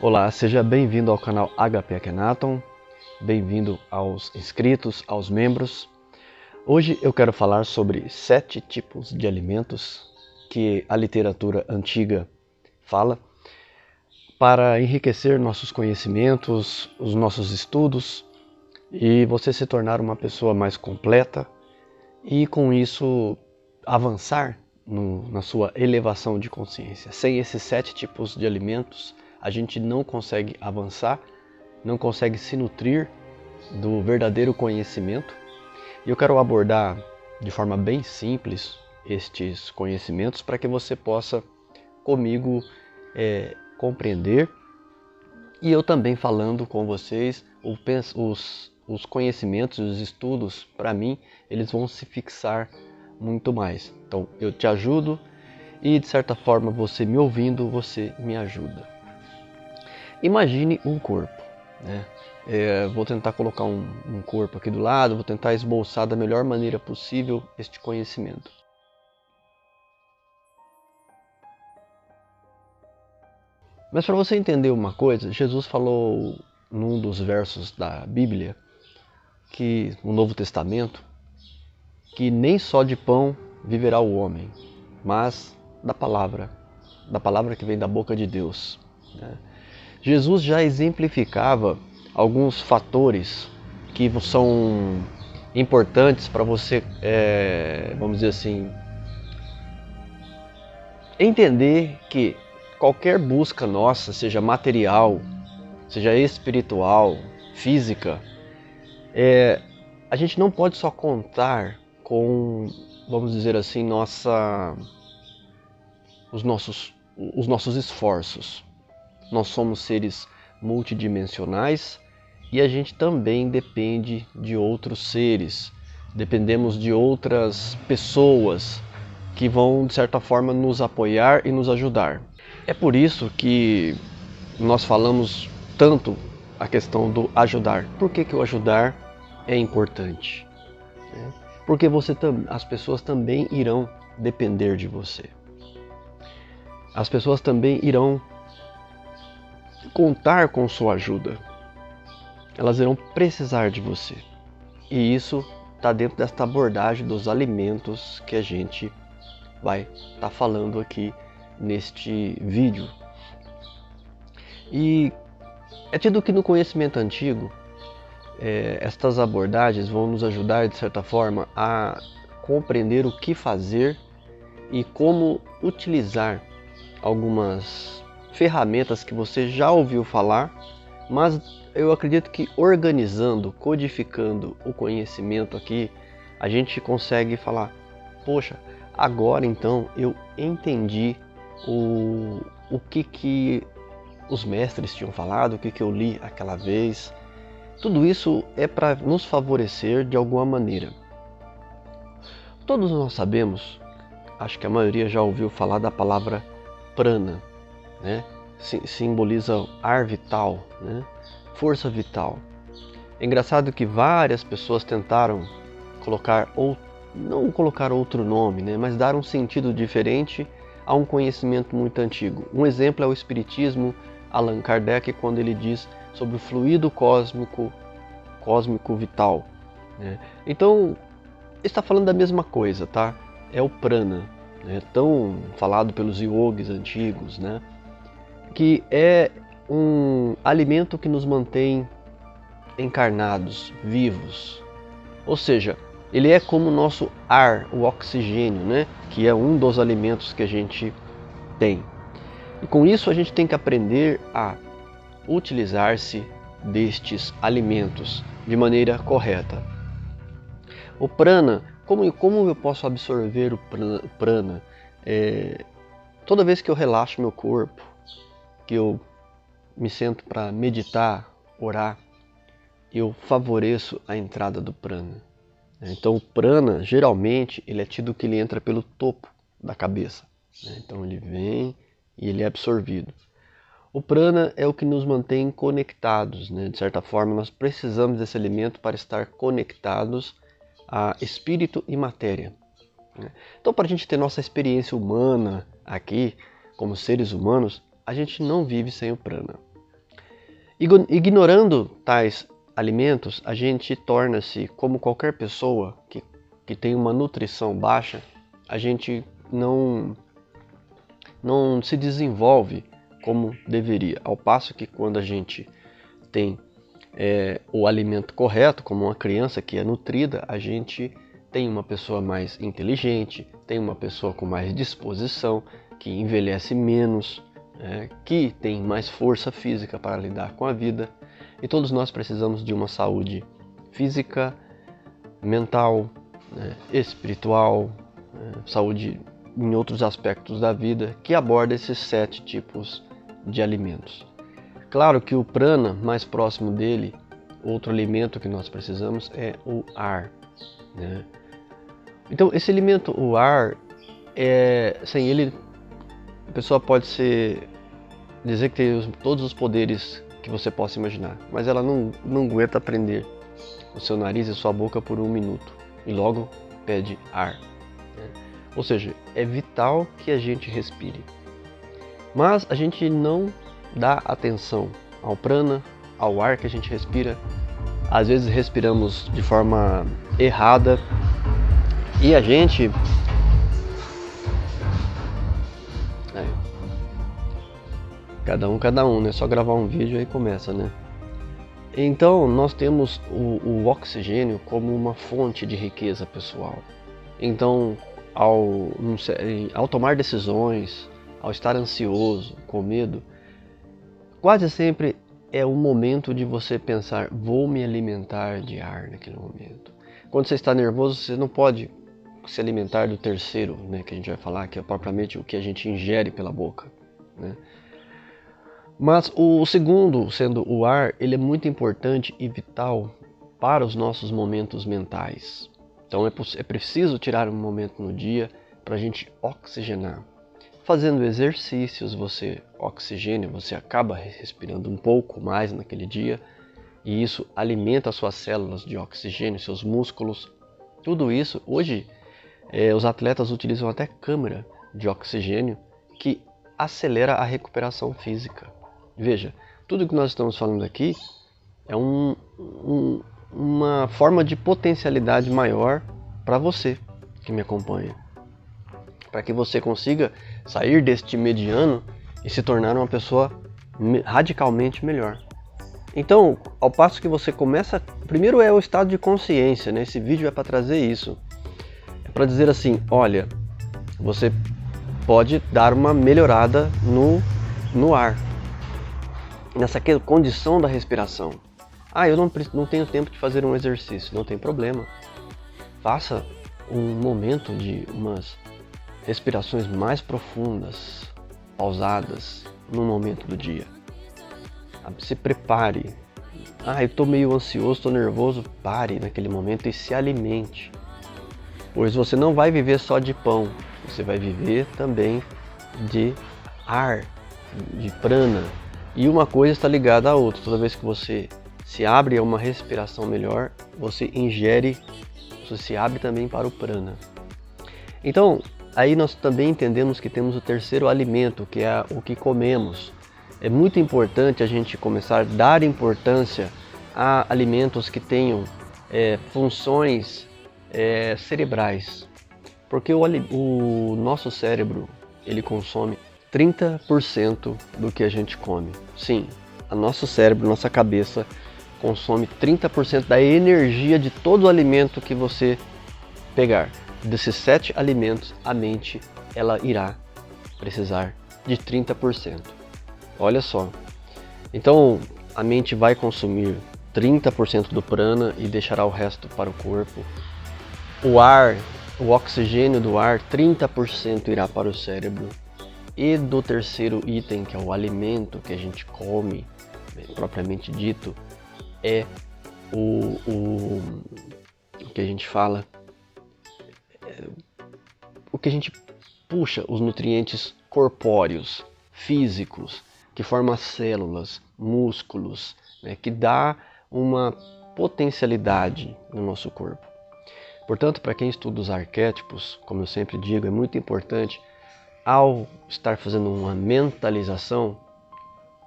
Olá, seja bem-vindo ao canal HP Akhenaton, bem-vindo aos inscritos, aos membros. Hoje eu quero falar sobre 7 tipos de alimentos que a literatura antiga fala para enriquecer nossos conhecimentos, os nossos estudos e você se tornar uma pessoa mais completa e com isso avançar na sua elevação de consciência. Sem esses 7 tipos de alimentos, a gente não consegue avançar, não consegue se nutrir do verdadeiro conhecimento. E eu quero abordar de forma bem simples estes conhecimentos para que você possa comigo compreender e eu também falando com vocês, os conhecimentos, os estudos, para mim, eles vão se fixar muito mais. Então eu te ajudo e de certa forma você me ouvindo, você me ajuda. Imagine um corpo, né? Vou tentar colocar um corpo aqui do lado, vou tentar esboçar da melhor maneira possível este conhecimento. Mas para você entender uma coisa, Jesus falou num dos versos da Bíblia, que no Novo Testamento, que nem só de pão viverá o homem, mas da palavra que vem da boca de Deus, né? Jesus já exemplificava alguns fatores que são importantes para você, vamos dizer assim, entender que qualquer busca nossa, seja material, seja espiritual, física, a gente não pode só contar com, vamos dizer assim, os nossos esforços. Nós somos seres multidimensionais e a gente também depende de outros seres, dependemos de outras pessoas que vão, de certa forma, nos apoiar e nos ajudar. É por isso que nós falamos tanto a questão do ajudar. Por que o ajudar é importante? Porque as pessoas também irão depender de você. As pessoas também irão contar com sua ajuda. Elas irão precisar de você. E isso está dentro desta abordagem dos alimentos que a gente vai estar falando aqui neste vídeo. E é tido que no conhecimento antigo, estas abordagens vão nos ajudar de certa forma a compreender o que fazer e como utilizar algumas ferramentas que você já ouviu falar, mas eu acredito que organizando, codificando o conhecimento aqui, a gente consegue falar, poxa, agora então eu entendi o que os mestres tinham falado, o que eu li aquela vez. Tudo isso é para nos favorecer de alguma maneira. Todos nós sabemos, acho que a maioria já ouviu falar da palavra prana, né? Simboliza ar vital, né? Força vital. É engraçado que várias pessoas tentaram não colocar outro nome, né? Mas dar um sentido diferente a um conhecimento muito antigo. Um exemplo é o Espiritismo, Allan Kardec, quando ele diz sobre o fluido cósmico vital, né? Então, está falando da mesma coisa, tá? É o prana, né? Tão falado pelos yogis antigos, né? Que é um alimento que nos mantém encarnados, vivos. Ou seja, ele é como o nosso ar, o oxigênio, né? Que é um dos alimentos que a gente tem. E com isso a gente tem que aprender a utilizar-se destes alimentos de maneira correta. O prana, como eu posso absorver o prana? Toda vez que eu relaxo meu corpo, que eu me sento para meditar, orar, eu favoreço a entrada do prana. Então o prana, geralmente, ele é tido que ele entra pelo topo da cabeça, né? Então ele vem e ele é absorvido. O prana é o que nos mantém conectados, né? De certa forma, nós precisamos desse alimento para estar conectados a espírito e matéria, né? Então, para a gente ter nossa experiência humana aqui, como seres humanos, a gente não vive sem o prana. Ignorando tais alimentos, a gente torna-se como qualquer pessoa que tem uma nutrição baixa. A gente não se desenvolve como deveria. Ao passo que quando a gente tem o alimento correto, como uma criança que é nutrida, a gente tem uma pessoa mais inteligente, tem uma pessoa com mais disposição, que envelhece menos, que tem mais força física para lidar com a vida. E todos nós precisamos de uma saúde física, mental, espiritual, saúde em outros aspectos da vida, que aborda esses 7 tipos de alimentos. Claro que o prana, mais próximo dele, outro alimento que nós precisamos é o ar. Então, esse alimento, o ar, sem ele, a pessoa pode dizer que tem todos os poderes que você possa imaginar, mas ela não aguenta prender o seu nariz e sua boca por 1 minuto e logo pede ar. Ou seja, é vital que a gente respire. Mas a gente não dá atenção ao prana, ao ar que a gente respira. Às vezes respiramos de forma errada e a gente cada um, né? Só gravar um vídeo aí começa, né? Então nós temos o oxigênio como uma fonte de riqueza pessoal. Então ao tomar decisões, ao estar ansioso, com medo, quase sempre é o momento de você pensar: vou me alimentar de ar naquele momento. Quando você está nervoso, você não pode se alimentar do terceiro, né, que a gente vai falar, que é propriamente o que a gente ingere pela boca, né? Mas o segundo, sendo o ar, ele é muito importante e vital para os nossos momentos mentais. Então é preciso tirar um momento no dia para a gente oxigenar. Fazendo exercícios, você oxigena, você acaba respirando um pouco mais naquele dia, e isso alimenta as suas células de oxigênio, seus músculos. Tudo isso, hoje, os atletas utilizam até câmera de oxigênio que acelera a recuperação física. Veja, tudo que nós estamos falando aqui é uma forma de potencialidade maior para você que me acompanha. Para que você consiga sair deste mediano e se tornar uma pessoa radicalmente melhor. Então, ao passo que você começa... Primeiro é o estado de consciência, né? Esse vídeo é para trazer isso. É para dizer assim: olha, você pode dar uma melhorada no ar, nessa condição da respiração. Eu não tenho tempo de fazer um exercício. Não tem problema. Faça um momento de umas respirações mais profundas, pausadas, no momento do dia. Se prepare. Eu estou meio ansioso, estou nervoso. Pare naquele momento e se alimente. Pois você não vai viver só de pão. Você vai viver também de ar, de prana. E uma coisa está ligada à outra. Toda vez que você se abre a uma respiração melhor, você se abre também para o prana. Então, aí nós também entendemos que temos o terceiro alimento, que é o que comemos. É muito importante a gente começar a dar importância a alimentos que tenham funções cerebrais. Porque o nosso cérebro, ele consome 30% do que a gente come. Sim, o nosso cérebro, nossa cabeça, consome 30% da energia de todo o alimento que você pegar. Desses 7 alimentos, a mente ela irá precisar de 30%. Olha só. Então, a mente vai consumir 30% do prana e deixará o resto para o corpo. O ar, o oxigênio do ar, 30% irá para o cérebro. E do terceiro item, que é o alimento que a gente come, propriamente dito, é o que a gente fala, o que a gente puxa, os nutrientes corpóreos, físicos, que formam as células, músculos, né, que dá uma potencialidade no nosso corpo. Portanto, para quem estuda os arquétipos, como eu sempre digo, é muito importante, ao estar fazendo uma mentalização,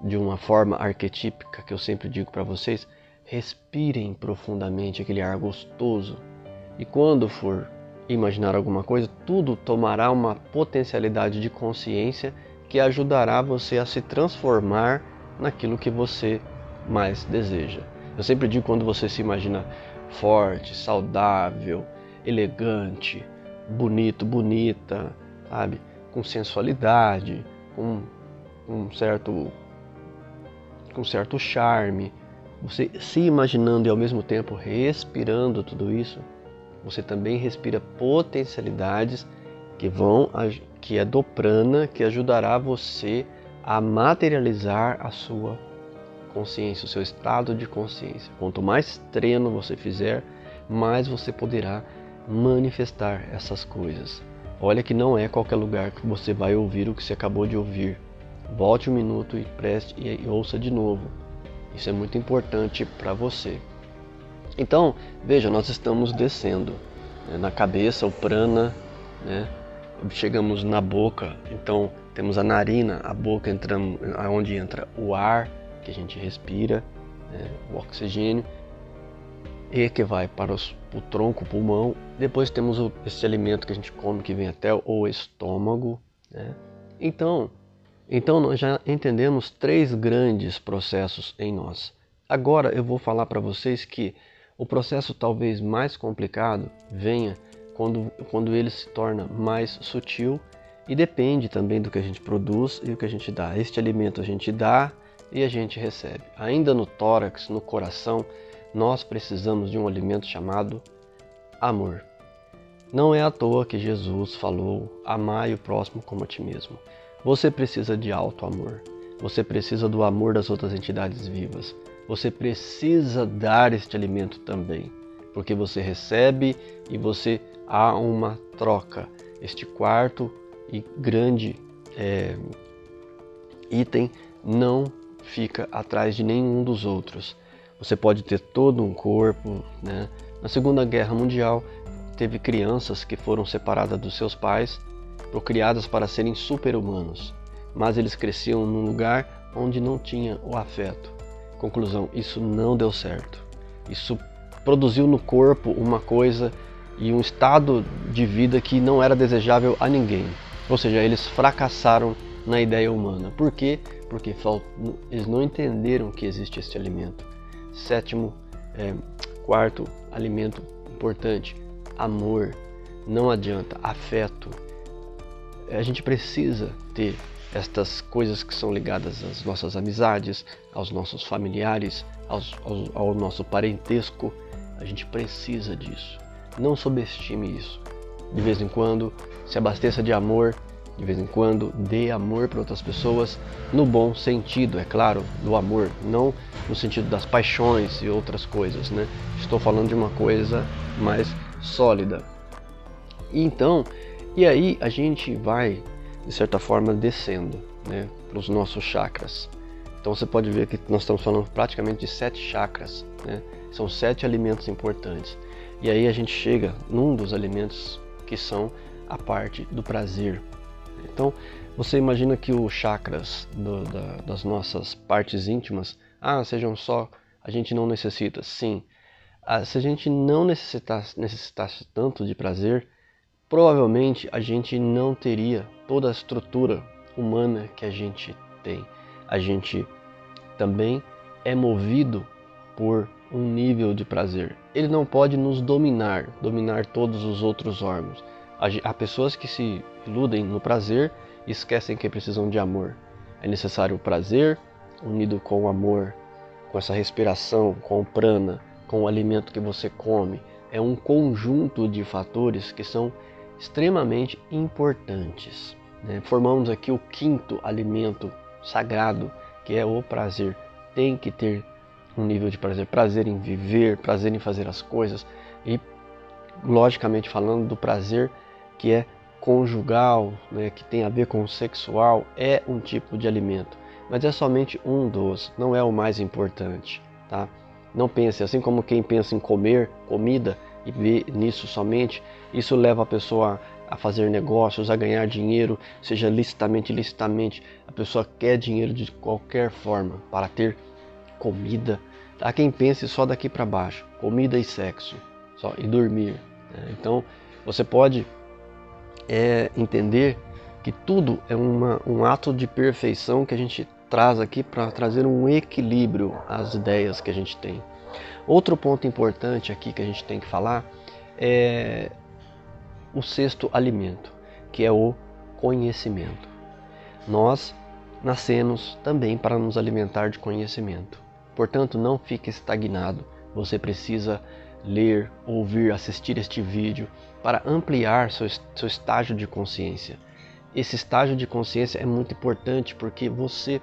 de uma forma arquetípica que eu sempre digo para vocês, respirem profundamente aquele ar gostoso. E quando for imaginar alguma coisa, tudo tomará uma potencialidade de consciência que ajudará você a se transformar naquilo que você mais deseja. Eu sempre digo, quando você se imagina forte, saudável, elegante, bonito, bonita, sabe, com sensualidade, com certo charme, você se imaginando e ao mesmo tempo respirando tudo isso, você também respira potencialidades que é do prana, que ajudará você a materializar a sua consciência, o seu estado de consciência. Quanto mais treino você fizer, mais você poderá manifestar essas coisas. Olha que não é qualquer lugar que você vai ouvir o que você acabou de ouvir. Volte um minuto e preste e ouça de novo. Isso é muito importante para você. Então, veja, nós estamos descendo, né, na cabeça, o prana, né? Chegamos na boca, então temos a narina, a boca, onde entra o ar que a gente respira, né, o oxigênio, e que vai para o tronco, o pulmão. Depois temos esse alimento que a gente come, que vem até o estômago, né? Então nós já entendemos 3 grandes processos em nós. Agora eu vou falar para vocês que o processo talvez mais complicado venha quando ele se torna mais sutil e depende também do que a gente produz e o que a gente dá. Este alimento a gente dá e a gente recebe. Ainda no tórax, no coração, nós precisamos de um alimento chamado amor. Não é à toa que Jesus falou: amai o próximo como a ti mesmo. Você precisa de alto amor. Você precisa do amor das outras entidades vivas. Você precisa dar este alimento também, porque você recebe e há uma troca. Este quarto e grande item não fica atrás de nenhum dos outros. Você pode ter todo um corpo, né? Na Segunda Guerra Mundial, teve crianças que foram separadas dos seus pais, procriadas para serem super-humanos, mas eles cresciam num lugar onde não tinha o afeto. Conclusão, isso não deu certo. Isso produziu no corpo uma coisa e um estado de vida que não era desejável a ninguém. Ou seja, eles fracassaram na ideia humana. Por quê? Porque eles não entenderam que existe este alimento. Quarto alimento importante, amor. Não adianta, afeto. A gente precisa ter estas coisas que são ligadas às nossas amizades, aos nossos familiares, ao nosso parentesco. A gente precisa disso. Não subestime isso. De vez em quando, se abasteça de amor. De vez em quando, dê amor para outras pessoas, no bom sentido, é claro, do amor, não no sentido das paixões e outras coisas, né? Estou falando de uma coisa mais sólida. E aí a gente vai, de certa forma, descendo, né, para os nossos chakras. Então você pode ver que nós estamos falando praticamente de 7 chakras, né? São 7 alimentos importantes. E aí a gente chega num dos alimentos que são a parte do prazer. Então, você imagina que os chakras das nossas partes íntimas, sejam só, a gente não necessita. Sim, se a gente não necessitasse tanto de prazer, provavelmente a gente não teria toda a estrutura humana que a gente tem. A gente também é movido por um nível de prazer. Ele não pode nos dominar todos os outros órgãos. Há pessoas que se iludem no prazer e esquecem que precisam de amor. É necessário o prazer unido com o amor, com essa respiração, com o prana, com o alimento que você come. É um conjunto de fatores que são extremamente importantes, né? Formamos aqui o 5º alimento sagrado, que é o prazer. Tem que ter um nível de prazer. Prazer em viver, prazer em fazer as coisas e, logicamente falando, do prazer que é conjugal, né, que tem a ver com o sexual, é um tipo de alimento, mas é somente um dos, não é o mais importante, tá? Não pense assim como quem pensa em comer comida e vê nisso somente, isso leva a pessoa a fazer negócios, a ganhar dinheiro, seja licitamente, ilicitamente. A pessoa quer dinheiro de qualquer forma para ter comida. Há quem pense só daqui para baixo, comida e sexo, só, e dormir. Então você pode entender que tudo é um ato de perfeição que a gente traz aqui para trazer um equilíbrio às ideias que a gente tem. Outro ponto importante aqui que a gente tem que falar é o sexto alimento, que é o conhecimento. Nós nascemos também para nos alimentar de conhecimento. Portanto, não fique estagnado. Você precisa ler, ouvir, assistir este vídeo para ampliar seu estágio de consciência. Esse estágio de consciência é muito importante porque você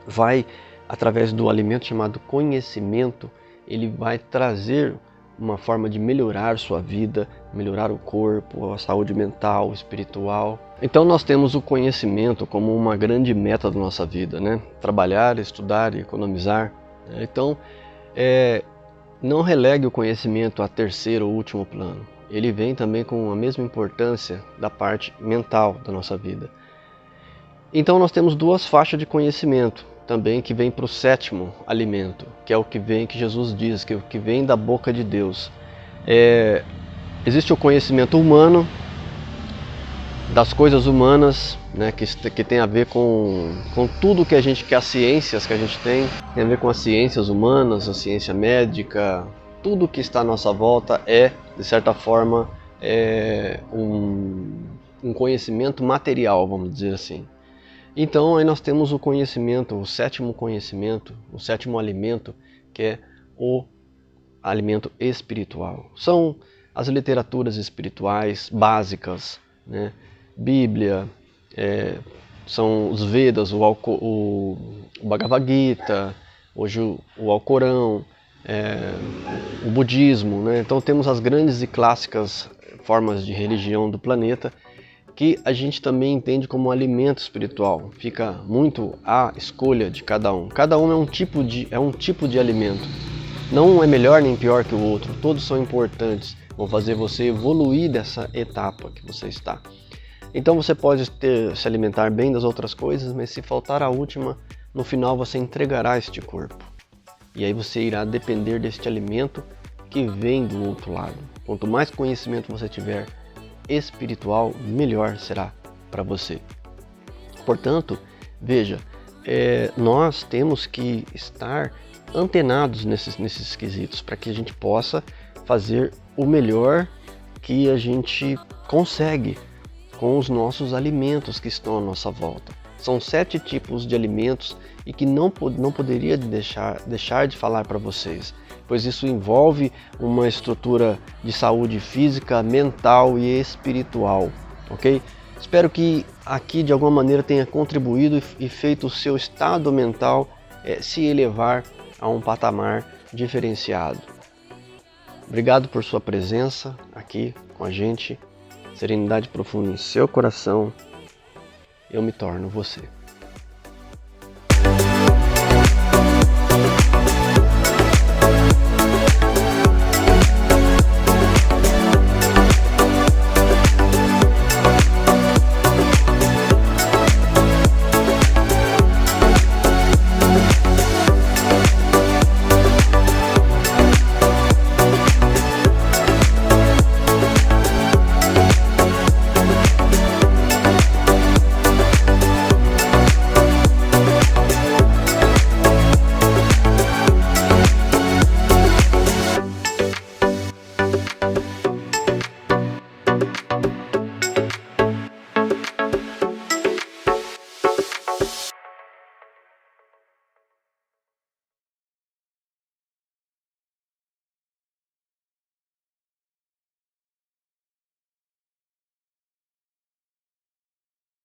vai, através do alimento chamado conhecimento, ele vai trazer uma forma de melhorar sua vida, melhorar o corpo, a saúde mental, espiritual. Então nós temos o conhecimento como uma grande meta da nossa vida, né? Trabalhar, estudar e economizar. Então, não relegue o conhecimento a terceiro ou último plano. Ele vem também com a mesma importância da parte mental da nossa vida. Então nós temos duas faixas de conhecimento também que vem para o sétimo alimento, que é o que vem, que Jesus diz, que é o que vem da boca de Deus. Existe o conhecimento humano, das coisas humanas, né, que tem a ver com tudo que as ciências que a gente tem a ver com as ciências humanas, a ciência médica, tudo que está à nossa volta de certa forma, um conhecimento material, vamos dizer assim. Então aí nós temos o conhecimento, o sétimo alimento, que é o alimento espiritual. São as literaturas espirituais básicas, né? Bíblia, são os Vedas, o Bhagavad Gita, hoje o Alcorão, o budismo, né? Então temos as grandes e clássicas formas de religião do planeta, que a gente também entende como alimento espiritual. Fica muito à escolha de cada um. Cada um é um tipo de alimento. Não é melhor nem pior que o outro. Todos são importantes. Vão fazer você evoluir dessa etapa que você está. Então você pode se alimentar bem das outras coisas, mas se faltar a última, no final você entregará este corpo. E aí você irá depender deste alimento que vem do outro lado. Quanto mais conhecimento você tiver espiritual, melhor será para você. Portanto, veja, nós temos que estar antenados nesses quesitos para que a gente possa fazer o melhor que a gente consegue com os nossos alimentos que estão à nossa volta. São 7 tipos de alimentos e que não poderia deixar de falar para vocês, pois isso envolve uma estrutura de saúde física, mental e espiritual, ok? Espero que aqui de alguma maneira tenha contribuído e feito o seu estado mental se elevar a um patamar diferenciado. Obrigado por sua presença aqui com a gente. Serenidade profunda em seu coração. Eu me torno você.